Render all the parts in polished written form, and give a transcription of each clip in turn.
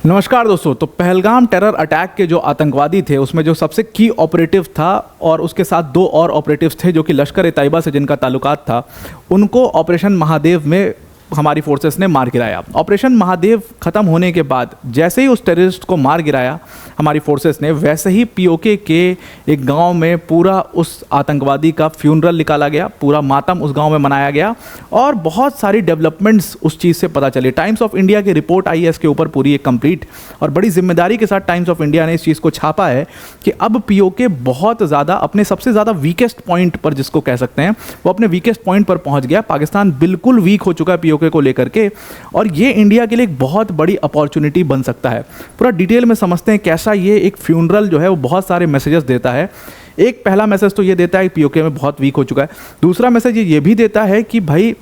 नमस्कार दोस्तों। तो पहलगाम टेरर अटैक के जो आतंकवादी थे उसमें जो सबसे की ऑपरेटिव था और उसके साथ दो और ऑपरेटिव्स थे जो कि लश्कर ए तैयबा से जिनका ताल्लुकात था, उनको ऑपरेशन महादेव में हमारी फोर्सेस ने मार गिराया। ऑपरेशन महादेव ख़त्म होने के बाद जैसे ही उस टेररिस्ट को मार गिराया हमारी फोर्सेस ने, वैसे ही पीओके के एक गांव में पूरा उस आतंकवादी का फ्यूनरल निकाला गया, पूरा मातम उस गांव में मनाया गया और बहुत सारी डेवलपमेंट्स उस चीज़ से पता चली। टाइम्स ऑफ इंडिया की रिपोर्ट आई है इसके ऊपर पूरी एक कंप्लीट, और बड़ी जिम्मेदारी के साथ टाइम्स ऑफ इंडिया ने इस चीज़ को छापा है कि अब पीओके बहुत ज़्यादा अपने सबसे ज़्यादा वीकेस्ट पॉइंट पर, जिसको कह सकते हैं, वो अपने वीकेस्ट पॉइंट पर पहुँच गया। पाकिस्तान बिल्कुल वीक हो चुका है पीओके को लेकर के, और ये इंडिया के लिए एक बहुत बड़ी अपॉर्चुनिटी बन सकता है। पूरा डिटेल में समझते हैं कैसा ये एक फ्यूनरल जो है वो बहुत सारे मैसेजेस देता है। एक पहला मैसेज तो ये देता है कि पीओके में बहुत वीक हो चुका है। दूसरा मैसेज ये भी देता है कि भाई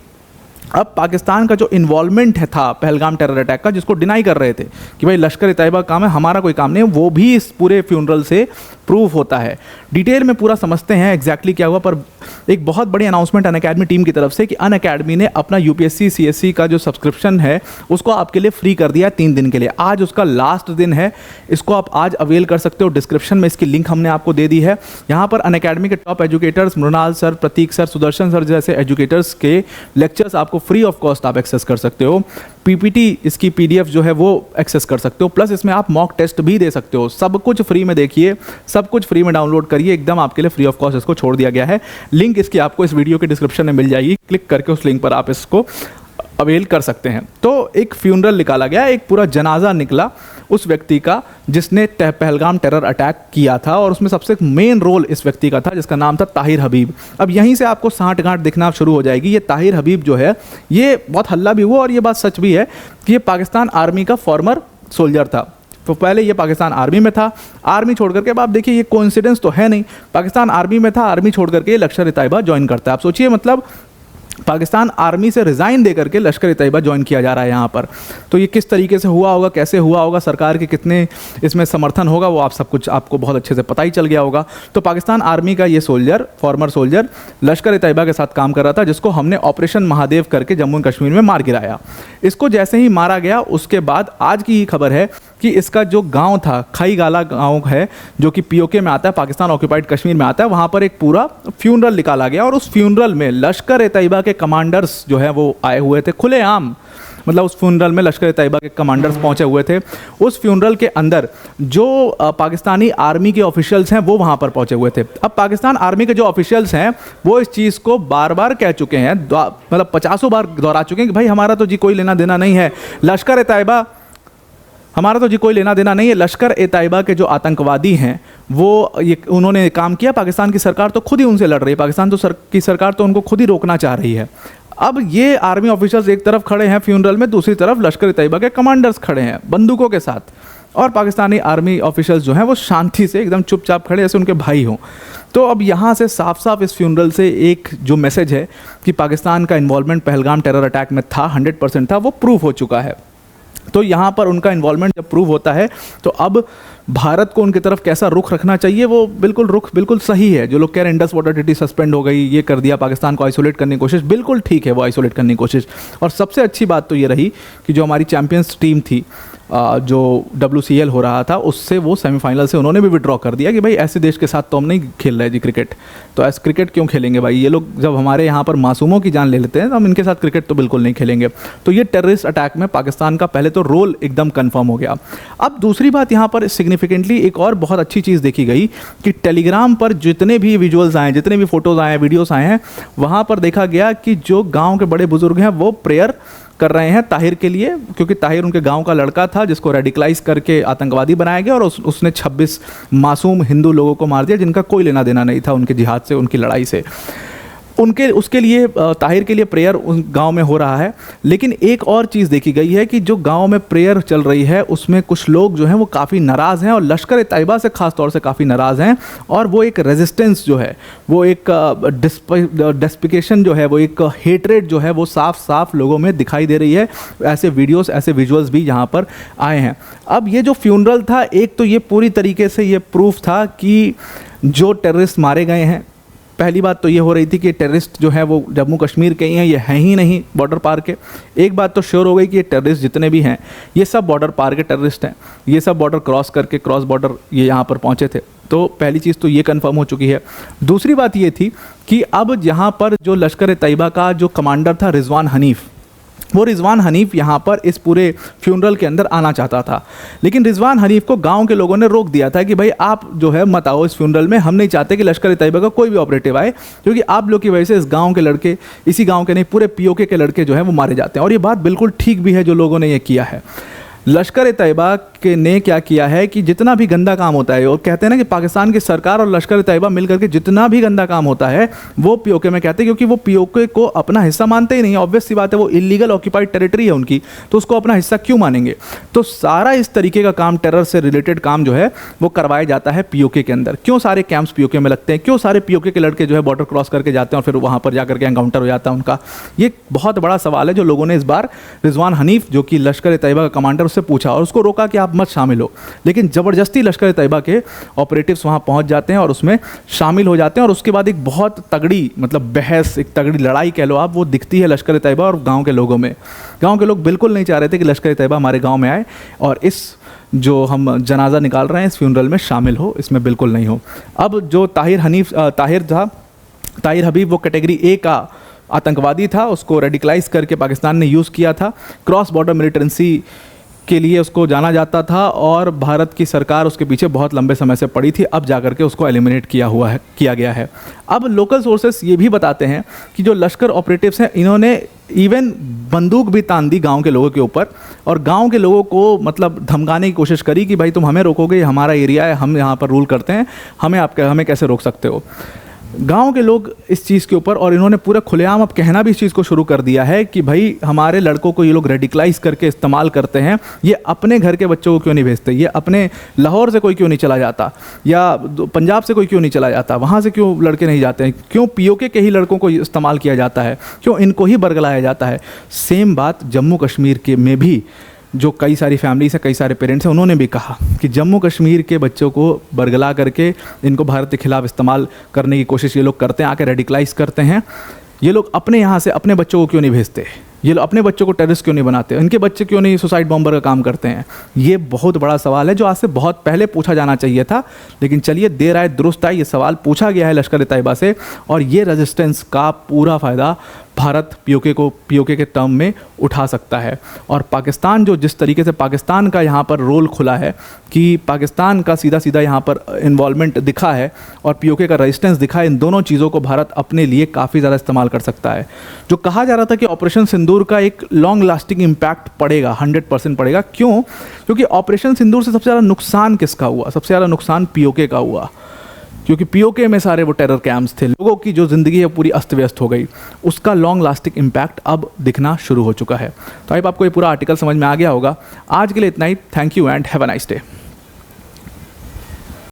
अब पाकिस्तान का जो इन्वॉल्वमेंट है था पहलगाम टेरर अटैक का, जिसको डिनाई कर रहे थे कि भाई लश्कर ए तैयबा काम है, हमारा कोई काम नहीं है, वो भी इस पूरे फ्यूनरल से प्रूव होता है। डिटेल में पूरा समझते हैं एग्जैक्टली क्या हुआ। पर एक बहुत बड़ी अनाउंसमेंट अनअकैडमी टीम की तरफ से कि अनअकैडमी ने अपना यूपीएससी सीएससी का जो सब्सक्रिप्शन है उसको आपके लिए फ्री कर दिया 3 दिन के लिए। आज उसका लास्ट दिन है, इसको आप आज अवेल कर सकते हो। डिस्क्रिप्शन में इसकी लिंक हमने आपको दे दी है। यहाँ पर अनअकैडमी के टॉप एजुकेटर्स मृणाल सर, प्रतीक सर, सुदर्शन सर जैसे एजुकेटर्स के लेक्चर्स आपको फ्री ऑफ कॉस्ट आप एक्सेस कर सकते हो। पीपीटी इसकी पीडीएफ जो है वो एक्सेस कर सकते हो, प्लस इसमें आप मॉक टेस्ट भी दे सकते हो। सब कुछ फ्री में देखिए, सब कुछ फ्री में डाउनलोड करिए, एकदम आपके लिए फ्री ऑफ कॉस्ट इसको छोड़ दिया गया है। लिंक इसकी आपको इस वीडियो के डिस्क्रिप्शन में मिल जाएगी, क्लिक करके उस लिंक पर आप इसको अवेल कर सकते हैं। तो एक फ्यूनरल निकाला गया, एक पूरा जनाजा निकला उस व्यक्ति का जिसने पहलगाम टेरर अटैक किया था, और उसमें सबसे मेन रोल इस व्यक्ति का था जिसका नाम था ताहिर हबीब। अब यहीं से आपको सांठ गांठ दिखना शुरू हो जाएगी। ये ताहिर हबीब जो है, ये बहुत हल्ला भी हुआ और ये बात सच भी है कि ये पाकिस्तान आर्मी का फॉर्मर सोल्जर था। तो पहले ये पाकिस्तान आर्मी में था, आर्मी छोड़ करके, अब आप देखिए ये कोइंसिडेंस तो है नहीं, पाकिस्तान आर्मी में था, आर्मी छोड़ करके लश्कर ए तैयबा ज्वाइन करता है। आप सोचिए, मतलब पाकिस्तान आर्मी से रिज़ाइन दे करके लश्कर ए तैयबा ज्वाइन किया जा रहा है यहाँ पर। तो ये किस तरीके से हुआ होगा, कैसे हुआ होगा, सरकार के कितने इसमें समर्थन होगा, वो आप सब कुछ आपको बहुत अच्छे से पता ही चल गया होगा। तो पाकिस्तान आर्मी का ये सोल्जर, फॉर्मर सोल्जर, लश्कर ए तैयबा के साथ काम कर रहा था, जिसको हमने ऑपरेशन महादेव करके जम्मू एंड कश्मीर में मार गिराया। इसको जैसे ही मारा गया उसके बाद आज की ही खबर है कि इसका जो गांव था, खई गाला गांव है जो कि पीओके में आता है, पाकिस्तान ऑक्यूपाइड कश्मीर में आता है, वहाँ पर एक पूरा फ्यूनरल निकाला गया और उस फ्यूनरल में लश्कर ए तैयबा के कमांडर्स जो है वो आए हुए थे खुलेआम। मतलब उस फ्यूनरल में लश्कर ए तैयबा के कमांडर्स पहुंचे हुए थे। उस फ्यूनरल के अंदर जो पाकिस्तानी आर्मी के ऑफिशियल्स हैं वो वहाँ पर पहुंचे हुए थे। अब पाकिस्तान आर्मी के जो ऑफिशियल्स हैं वो इस चीज़ को बार बार कह चुके हैं, मतलब 50 बार दोहरा चुके हैं कि भाई हमारा तो जी कोई लेना देना नहीं है लश्कर ए तैयबा, हमारा तो जी कोई लेना देना नहीं है। लश्कर ए तैयबा के जो आतंकवादी हैं वो ये उन्होंने काम किया, पाकिस्तान की सरकार तो खुद ही उनसे लड़ रही है, पाकिस्तान तो की सरकार तो उनको खुद ही रोकना चाह रही है। अब ये आर्मी ऑफिसर्स एक तरफ खड़े हैं फ्यूनरल में, दूसरी तरफ लश्कर ए तैयबा के कमांडर्स खड़े हैं बंदूकों के साथ, और पाकिस्तानी आर्मी ऑफिसर्स जो हैं वो शांति से एकदम चुपचाप खड़े जैसे उनके भाई हों। तो अब यहाँ से साफ साफ इस फ्यूनरल से एक जो मैसेज है कि पाकिस्तान का इन्वॉल्वमेंट पहलगाम टेरर अटैक में था, 100% था, वो प्रूव हो चुका है। तो यहाँ पर उनका इन्वॉल्वमेंट जब प्रूव होता है तो अब भारत को उनकी तरफ कैसा रुख रखना चाहिए, वो रुख बिल्कुल सही है। जो लोग कह रहे हैं इंडस वाटर ट्रीटी सस्पेंड हो गई, ये कर दिया, पाकिस्तान को आइसोलेट करने की कोशिश, बिल्कुल ठीक है वो आइसोलेट करने की कोशिश। और सबसे अच्छी बात तो ये रही कि जो हमारी चैंपियंस टीम थी, जो WCL हो रहा था, उससे वो सेमीफाइनल से उन्होंने भी विड्रॉ कर दिया कि भाई ऐसे देश के साथ तो हम नहीं खेल रहे जी क्रिकेट, तो ऐसे क्रिकेट क्यों खेलेंगे भाई, ये लोग जब हमारे यहाँ पर मासूमों की जान ले लेते हैं तो हम इनके साथ क्रिकेट तो बिल्कुल नहीं खेलेंगे। तो ये टेररिस्ट अटैक में पाकिस्तान का पहले तो रोल एकदम कन्फर्म हो गया। अब दूसरी बात यहाँ पर सिग्निफिकेंटली एक और बहुत अच्छी चीज़ देखी गई कि टेलीग्राम पर जितने भी विजुअल्स आए, जितने भी फोटोज़ आए हैं, वीडियोस आए हैं, वहाँ पर देखा गया कि जो गाँव के बड़े बुजुर्ग हैं वो प्रेयर कर रहे हैं ताहिर के लिए, क्योंकि ताहिर उनके गांव का लड़का था जिसको रेडिकलाइज करके आतंकवादी बनाया गया और उसने 26 मासूम हिंदू लोगों को मार दिया जिनका कोई लेना देना नहीं था उनके जिहाद से, उनकी लड़ाई से। उसके लिए ताहिर के लिए प्रेयर उस गांव में हो रहा है। लेकिन एक और चीज़ देखी गई है कि जो गांव में प्रेयर चल रही है उसमें कुछ लोग जो हैं वो काफ़ी नाराज़ हैं और लश्कर ए तैयबा से ख़ास तौर से काफ़ी नाराज़ हैं, और वो एक रेजिस्टेंस जो है, वो एक डेस्पिकेशन जो है, वो एक हेटरेट जो है वो साफ साफ लोगों में दिखाई दे रही है। ऐसे वीडियोस, ऐसे विजुअल्स भी यहाँ पर आए हैं। अब ये जो फ्यूनरल था, एक तो ये पूरी तरीके से ये प्रूफ था कि जो टेररिस्ट मारे गए हैं पहली बात तो ये हो रही थी कि टेररिस्ट जो है वो जम्मू कश्मीर के ही हैं, ये हैं ही नहीं बॉर्डर पार के। एक बात तो श्योर हो गई कि ये टेररिस्ट जितने भी हैं ये सब बॉर्डर पार के टेररिस्ट हैं, ये सब बॉर्डर क्रॉस करके क्रॉस बॉर्डर ये यहाँ पर पहुँचे थे। तो पहली चीज़ तो ये कंफर्म हो चुकी है। दूसरी बात ये थी कि अब यहाँ पर जो लश्कर तैयबा का जो कमांडर था रिजवान हनीफ, वो रिजवान हनीफ यहाँ पर इस पूरे फ्यूनरल के अंदर आना चाहता था, लेकिन रिजवान हनीफ को गांव के लोगों ने रोक दिया था कि भाई आप जो है मत आओ इस फ्यूनरल में, हम नहीं चाहते कि लश्कर तैयबा का कोई भी ऑपरेटिव आए, क्योंकि आप लोग की वजह से इस गांव के लड़के, इसी गांव के नहीं पूरे पीओके के लड़के जो है वो मारे जाते हैं। और ये बात बिल्कुल ठीक भी है जो लोगों ने ये किया है। लश्कर तैयबा के ने क्या किया है कि जितना भी गंदा काम होता है, और कहते हैं ना कि पाकिस्तान की सरकार और लश्कर तैयबा मिलकर के जितना भी गंदा काम होता है वो पीओके में कहते हैं, क्योंकि वो पीओके को अपना हिस्सा मानते ही नहीं। ऑब्वियस सी बात है, वो इलीगल ऑक्यूपाइड टेरिटरी है उनकी, तो उसको अपना हिस्सा क्यों मानेंगे। तो सारा इस तरीके का काम, टेरर से रिलेटेड काम जो है वो करवाया जाता है पीओके के अंदर। क्यों सारे कैंप्स पीओके में लगते हैं, क्यों सारे पीओके के लड़के जो है बॉर्डर क्रॉस करके जाते हैं और फिर वहाँ पर जाकर के एनकाउंटर हो जाता है उनका, ये बहुत बड़ा सवाल है जो लोगों ने इस बार रिजवान हनीफ जो कि लश्कर तैयबा का कमांडर, उससे पूछा और उसको रोका कि आप मत शामिल हो। लेकिन ज़बरदस्ती लश्कर तैयबा के ऑपरेटिव्स वहाँ पहुँच जाते हैं और उसमें शामिल हो जाते हैं। और उसके बाद एक बहुत तगड़ी मतलब बहस, एक तगड़ी लड़ाई कह लो आप, वो दिखती है लश्कर तैयबा और गाँव के लोगों में। गाँव के लोग बिल्कुल नहीं चाह रहे थे कि लश्कर तैयबा हमारे गाँव में आए और इस जो हम जनाजा निकाल रहे हैं इस फ्यूनरल में शामिल हो, इसमें बिल्कुल नहीं हो। अब जो ताहिर हबीब वो कैटेगरी ए का आतंकवादी था, उसको रेडिकलाइज करके पाकिस्तान ने यूज़ किया था। क्रॉस बॉर्डर मिलिटेंसी के लिए उसको जाना जाता था और भारत की सरकार उसके पीछे बहुत लंबे समय से पड़ी थी। अब जाकर के उसको एलिमिनेट किया गया है। अब लोकल सोर्सेस ये भी बताते हैं कि जो लश्कर ऑपरेटिव्स हैं इन्होंने इवन बंदूक भी तान दी गांव के लोगों के ऊपर और गांव के लोगों को मतलब धमकाने की कोशिश करी कि भाई तुम हमें रोकोगे, ये हमारा एरिया है, हम यहाँ पर रूल करते हैं, हमें कैसे रोक सकते हो। गांव के लोग इस चीज़ के ऊपर, और इन्होंने पूरा खुलेआम अब कहना भी इस चीज़ को शुरू कर दिया है कि भाई हमारे लड़कों को ये लोग रेडिकलाइज करके इस्तेमाल करते हैं, ये अपने घर के बच्चों को क्यों नहीं भेजते, ये अपने लाहौर से कोई क्यों नहीं चला जाता या पंजाब से कोई क्यों नहीं चला जाता, वहाँ से क्यों लड़के नहीं जाते हैं, क्यों पीओके के ही लड़कों को इस्तेमाल किया जाता है, क्यों इनको ही बरगलाया जाता है। सेम बात जम्मू कश्मीर के में भी जो कई सारी फैमिलीज हैं, कई सारे पेरेंट्स हैं, उन्होंने भी कहा कि जम्मू कश्मीर के बच्चों को बरगला करके इनको भारत के खिलाफ इस्तेमाल करने की कोशिश ये लोग करते हैं, आके रेडिकलाइज करते हैं। ये लोग अपने यहाँ से अपने बच्चों को क्यों नहीं भेजते, ये लोग अपने बच्चों को टेररिस्ट क्यों नहीं बनाते, इनके बच्चे क्यों नहीं सुसाइड बॉम्बर का काम करते हैं। ये बहुत बड़ा सवाल है जो आज से बहुत पहले पूछा जाना चाहिए था, लेकिन चलिए देर आए दुरुस्त आए, ये सवाल पूछा गया है लश्कर तैयबा से और ये रेजिस्टेंस का पूरा फ़ायदा भारत पीओके के टर्म में उठा सकता है। और पाकिस्तान जो जिस तरीके से पाकिस्तान का यहाँ पर रोल खुला है कि पाकिस्तान का सीधा यहाँ पर इन्वॉल्वमेंट दिखा है और पीओके का रेजिस्टेंस दिखा है, इन दोनों चीज़ों को भारत अपने लिए काफ़ी ज़्यादा इस्तेमाल कर सकता है। जो कहा जा रहा था कि ऑपरेशन सिंदूर का एक लॉन्ग लास्टिंग इम्पैक्ट पड़ेगा, 100% पड़ेगा। क्यों? क्योंकि ऑपरेशन सिंदूर से सबसे ज़्यादा नुकसान किसका हुआ? सबसे ज़्यादा नुकसान पीओके का हुआ, क्योंकि पीओके में सारे वो टेरर कैंप्स थे, लोगों की जो ज़िंदगी है पूरी अस्त व्यस्त हो गई, उसका लॉन्ग लास्टिंग इम्पैक्ट अब दिखना शुरू हो चुका है। तो आई आपको ये पूरा आर्टिकल समझ में आ गया होगा। आज के लिए इतना ही। Thank you and have a nice day.